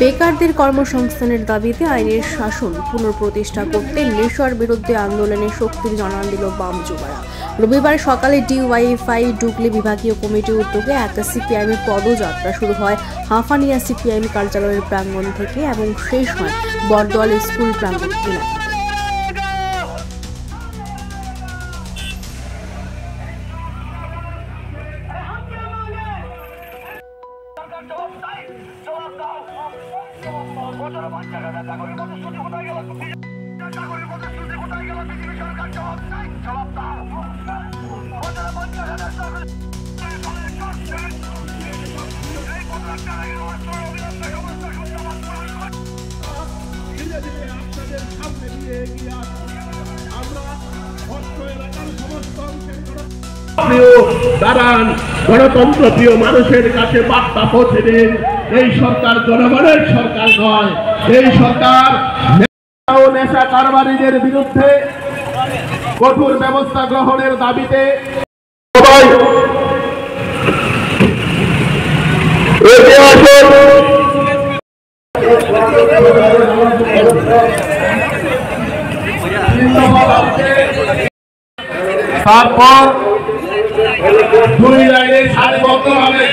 বেকারদের কর্মসংস্থানের দাবিতে আইনের শাসন পুনঃপ্রতিষ্ঠা করতে নেশার বিরুদ্ধে আন্দোলনে শক্তির জানান দিল বাম যুবরা। রবিবার সকালে ডিওয়াইএফআই ডুগলি বিভাগীয় কমিটির উদ্যোগে একটা সিপিআইএমের পদযাত্রা শুরু হয় হাঁফানিয়া সিপিআইএম কার্যালয়ের প্রাঙ্গণ থেকে এবং শেষ হয় বরদোয়াল স্কুল প্রাঙ্গণ এলাকায়। দাঁড়ান, গণতন্ত্র প্রিয় মানুষের কাছে বার্তা পৌঁছে দিন। এই সরকার জনগণের সরকার নয়, এই সরকার নেশা কারবারিদের বিরুদ্ধে কঠোর ব্যবস্থা গ্রহণের দাবিতে সবাই তারপর 2 লাইনে সারিবদ্ধ হবে।